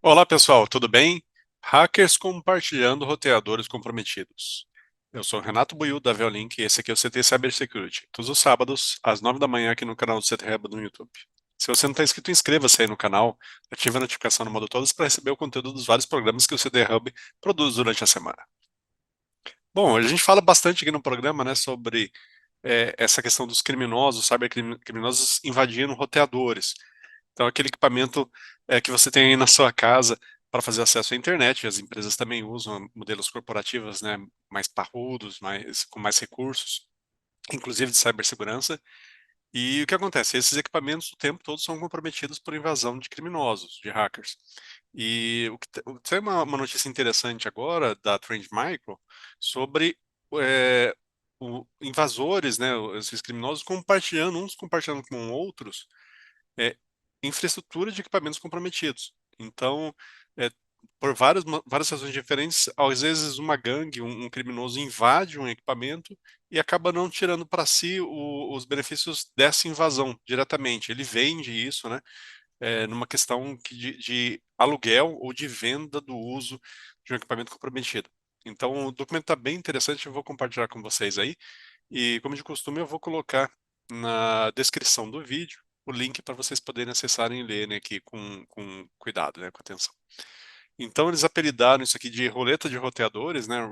Olá pessoal, tudo bem? Hackers compartilhando roteadores comprometidos. Eu sou o Renato Buiu da Veolink e esse aqui é o CT Cybersecurity. Todos os sábados, às 9 da manhã aqui no canal do CT Hub no YouTube. Se você não está inscrito, inscreva-se aí no canal, ative a notificação no modo todos para receber o conteúdo dos vários programas que o CT Hub produz durante a semana. Bom, a gente fala bastante aqui no programa, né, sobre essa questão dos criminosos, cybercriminosos invadindo roteadores. Então, aquele equipamento que você tem aí na sua casa para fazer acesso à internet, as empresas também usam modelos corporativos, né, mais parrudos, com mais recursos, inclusive de cibersegurança. E o que acontece? Esses equipamentos o tempo todo são comprometidos por invasão de criminosos, de hackers. E tem uma notícia interessante agora da Trend Micro sobre é, invasores, né, esses criminosos compartilhando, uns compartilhando com outros, é, infraestrutura de equipamentos comprometidos. Então, é, por várias razões diferentes, às vezes uma gangue, um criminoso invade um equipamento e acaba não tirando para si os benefícios dessa invasão diretamente. Ele vende isso, né, numa questão de aluguel ou de venda do uso de um equipamento comprometido. Então, o documento está bem interessante, eu vou compartilhar com vocês aí. E, como de costume, eu vou colocar na descrição do vídeo o link para vocês poderem acessarem e ler, né, aqui com cuidado, né, com atenção. Então, eles apelidaram isso aqui de roleta de roteadores, né,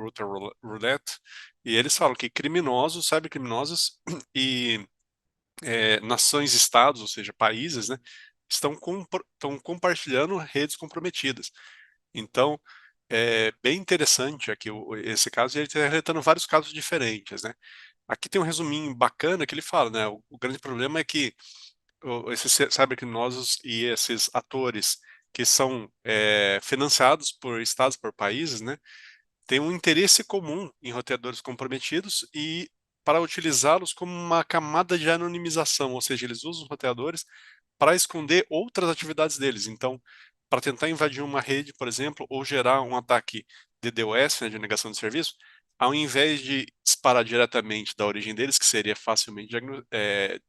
roulette, e eles falam que criminosos, cybercriminosos e nações-estados, ou seja, países, né, estão compartilhando redes comprometidas. Então, é bem interessante aqui esse caso, e ele está relatando vários casos diferentes, né? Aqui tem um resuminho bacana que ele fala, né? O grande problema é que esses cybercriminosos e esses atores que são financiados por estados, por países, né? Têm um interesse comum em roteadores comprometidos e para utilizá-los como uma camada de anonimização, ou seja, eles usam os roteadores para esconder outras atividades deles. Então, para tentar invadir uma rede, por exemplo, ou gerar um ataque DDoS, né, de negação de serviço, ao invés de disparar diretamente da origem deles, que seria facilmente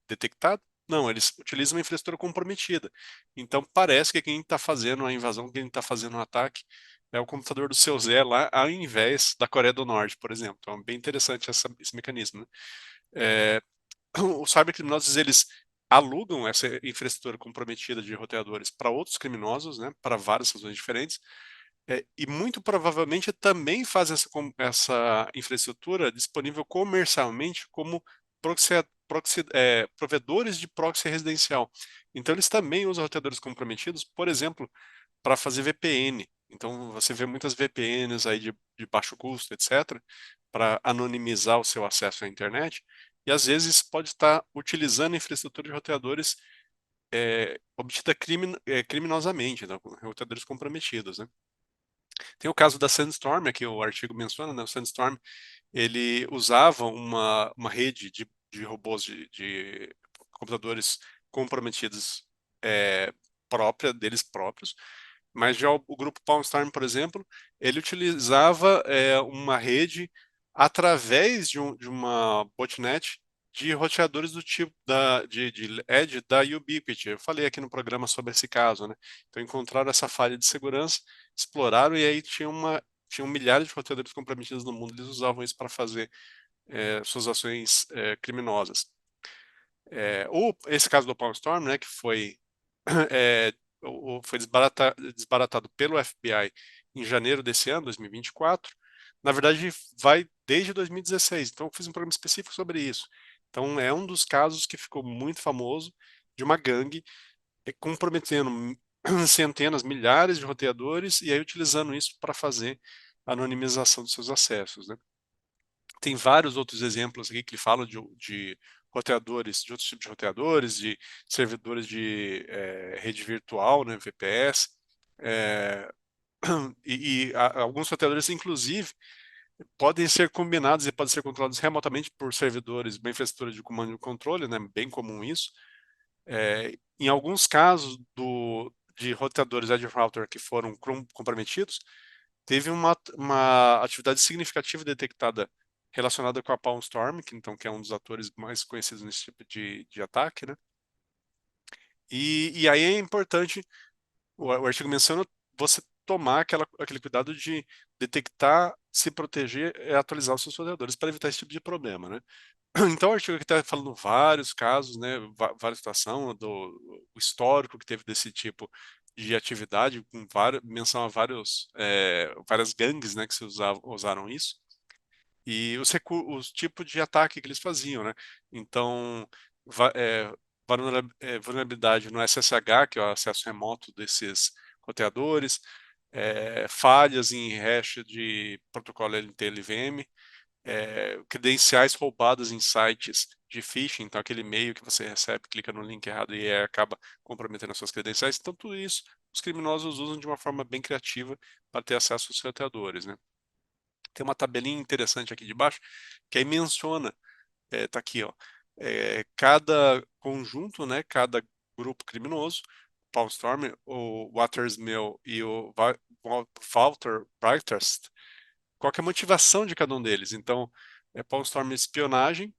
detectado, não, eles utilizam uma infraestrutura comprometida. Então, parece que quem está fazendo a invasão, quem está fazendo o ataque, é o computador do seu Zé lá, ao invés da Coreia do Norte, por exemplo. Então, é bem interessante esse mecanismo, né? É, os cybercriminosos, eles alugam essa infraestrutura comprometida de roteadores para outros criminosos, né, para várias razões diferentes, e muito provavelmente também fazem essa infraestrutura disponível comercialmente como provedores de proxy residencial. Então, eles também usam roteadores comprometidos, por exemplo, para fazer VPN. Então, você vê muitas VPNs aí de baixo custo, etc., para anonimizar o seu acesso à internet, e às vezes pode estar utilizando a infraestrutura de roteadores obtida criminosamente, então, roteadores comprometidos, né? Tem o caso da Sandstorm, que o artigo menciona, né? O Sandstorm, ele usava uma rede de robôs de computadores comprometidos é, própria deles próprios, mas já o grupo Pawnstorm, por exemplo, ele utilizava uma rede através de uma botnet de roteadores do tipo de Edge da Ubiquiti. Eu falei aqui no programa sobre esse caso, né? Então encontraram essa falha de segurança, exploraram e aí tinham milhares de roteadores comprometidos no mundo, eles usavam isso para fazer suas ações criminosas. Esse caso do Pawnstorm, né, que foi é, foi desbaratado pelo FBI em janeiro desse ano, 2024. Na verdade, vai desde 2016. Então, eu fiz um programa específico sobre isso. Então, é um dos casos que ficou muito famoso de uma gangue comprometendo centenas, milhares de roteadores e aí utilizando isso para fazer a anonimização dos seus acessos, né? Tem vários outros exemplos aqui que falam de roteadores, de outros tipos de roteadores, de servidores de rede virtual, né, VPS, é, alguns roteadores, inclusive, podem ser combinados e podem ser controlados remotamente por servidores, uma infraestrutura de comando e controle, né, bem comum isso. Em alguns casos de roteadores Edge Router que foram comprometidos, teve uma atividade significativa detectada relacionada com a Palm Storm, que é um dos atores mais conhecidos nesse tipo de ataque, né? E aí é importante, o artigo menciona você tomar aquele cuidado de detectar, se proteger e atualizar os seus roteadores para evitar esse tipo de problema, né? Então, o artigo aqui está falando vários casos, né, várias situações, o histórico que teve desse tipo de atividade, com menção a várias gangues, né, que usaram isso, e os tipos de ataque que eles faziam, né? Então, va- é, vulnerabilidade no SSH, que é o acesso remoto desses roteadores, falhas em hash de protocolo LNT-LVM, credenciais roubadas em sites de phishing, então aquele e-mail que você recebe, clica no link errado e acaba comprometendo as suas credenciais. Então, tudo isso os criminosos usam de uma forma bem criativa para ter acesso aos roteadores, né? Tem uma tabelinha interessante aqui de baixo que aí menciona, tá aqui, ó, cada conjunto, né, cada grupo criminoso, Paulstorm, o Watersmill e o Walter Breitest, qual que é a motivação de cada um deles. Então, Paulstorm espionagem,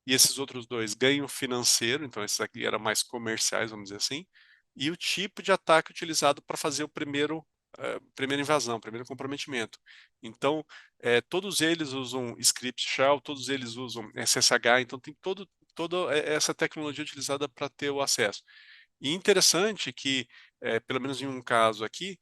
e esses outros dois ganho financeiro, então esses aqui eram mais comerciais, vamos dizer assim, e o tipo de ataque utilizado para fazer o primeira invasão, primeiro comprometimento. Então, todos eles usam script shell, todos eles usam SSH, então tem toda essa tecnologia utilizada para ter o acesso. E interessante que, pelo menos em um caso aqui,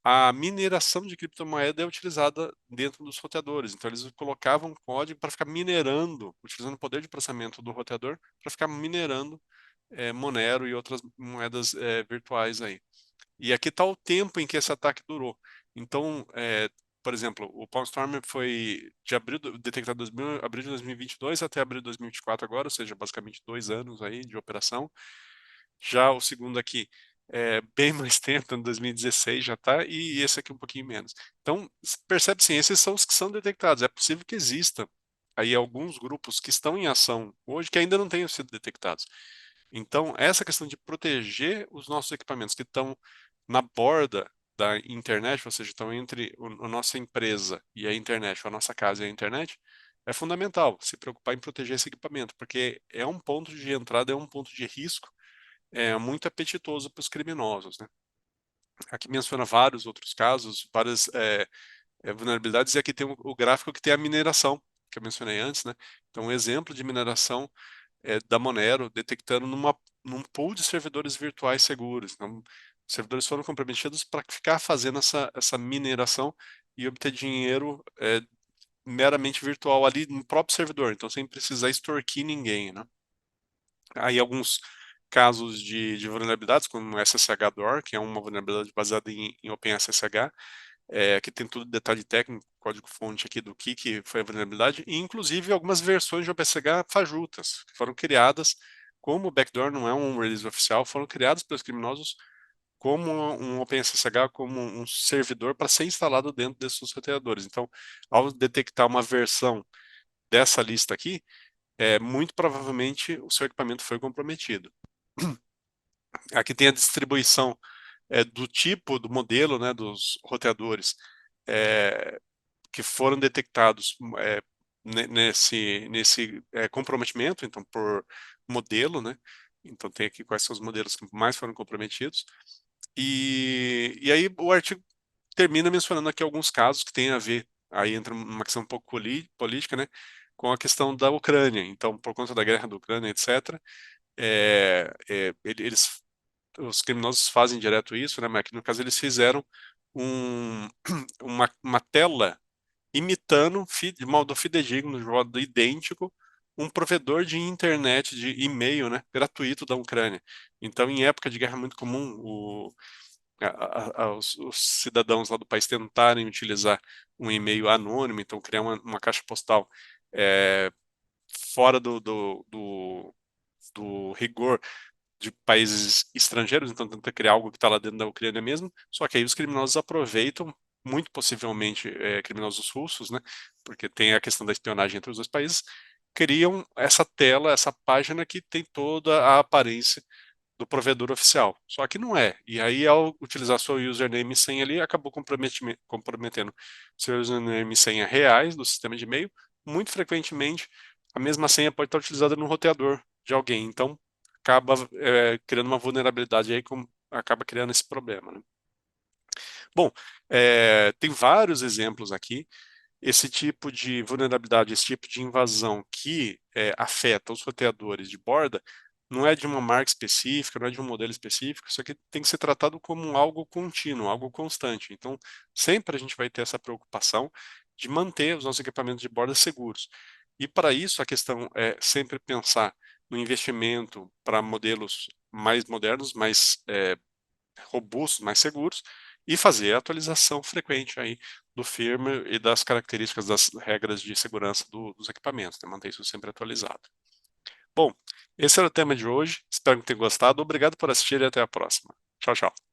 a mineração de criptomoeda é utilizada dentro dos roteadores. Então, eles colocavam código para ficar minerando, utilizando o poder de processamento do roteador para ficar minerando Monero e outras moedas virtuais aí. E aqui está o tempo em que esse ataque durou. Então, por exemplo, o Pawnstorm foi de detectado em abril de 2022 até abril de 2024 agora, ou seja, basicamente 2 anos aí de operação. Já o segundo aqui é bem mais tempo, em 2016 já está, e esse aqui um pouquinho menos. Então, percebe sim, esses são os que são detectados. É possível que exista aí alguns grupos que estão em ação hoje que ainda não tenham sido detectados. Então, essa questão de proteger os nossos equipamentos que estão na borda da internet, ou seja, estão entre a nossa empresa e a internet, ou a nossa casa e a internet, é fundamental se preocupar em proteger esse equipamento, porque é um ponto de entrada, é um ponto de risco muito apetitoso para os criminosos, né? Aqui menciona vários outros casos, várias vulnerabilidades, e aqui tem o gráfico que tem a mineração, que eu mencionei antes, né? Então, um exemplo de mineração da Monero, detectando num pool de servidores virtuais seguros. Então, os servidores foram comprometidos para ficar fazendo essa mineração e obter dinheiro meramente virtual ali no próprio servidor, então sem precisar extorquir ninguém, né? Aí alguns casos de vulnerabilidades, como o SSH Door, que é uma vulnerabilidade baseada em OpenSSH, que tem tudo detalhe técnico, código-fonte aqui do que foi a vulnerabilidade, e inclusive algumas versões de OpenSSH fajutas, que foram criadas, como o backdoor não é um release oficial, foram criadas pelos criminosos como um OpenSSH, como um servidor para ser instalado dentro desses roteadores. Então, ao detectar uma versão dessa lista aqui, muito provavelmente o seu equipamento foi comprometido. Aqui tem a distribuição do tipo, do modelo, né, dos roteadores é, que foram detectados nesse comprometimento, então por modelo, né? Então tem aqui quais são os modelos que mais foram comprometidos. E aí o artigo termina mencionando aqui alguns casos que têm a ver, aí entra uma questão um pouco política, né? Com a questão da Ucrânia. Então, por conta da guerra da Ucrânia, etc., eles os criminosos fazem direto isso, né? Mas aqui no caso eles fizeram um, uma tela imitando de modo fidedigno, de modo idêntico, um provedor de internet, de e-mail, né, gratuito da Ucrânia. Então, em época de guerra é muito comum os cidadãos lá do país tentarem utilizar um e-mail anônimo, então criar uma caixa postal é, fora do rigor de países estrangeiros, então tenta criar algo que está lá dentro da Ucrânia mesmo, só que aí os criminosos aproveitam, muito possivelmente criminosos russos, né, porque tem a questão da espionagem entre os dois países, criam essa tela, essa página que tem toda a aparência do provedor oficial, só que não é, e aí ao utilizar seu username e senha ali, acabou comprometendo seu username e senha reais do sistema de e-mail, muito frequentemente a mesma senha pode estar utilizada no roteador de alguém, então acaba criando uma vulnerabilidade aí, acaba criando esse problema, né? Bom, tem vários exemplos aqui. Esse tipo de vulnerabilidade, esse tipo de invasão que afeta os roteadores de borda, não é de uma marca específica, não é de um modelo específico, isso aqui tem que ser tratado como algo contínuo, algo constante. Então, sempre a gente vai ter essa preocupação de manter os nossos equipamentos de borda seguros. E para isso, a questão é sempre pensar no investimento para modelos mais modernos, mais robustos, mais seguros, e fazer a atualização frequente aí do firmware e das características das regras de segurança dos equipamentos, né? Manter isso sempre atualizado. Bom, esse era o tema de hoje. Espero que tenham gostado. Obrigado por assistir e até a próxima. Tchau, tchau.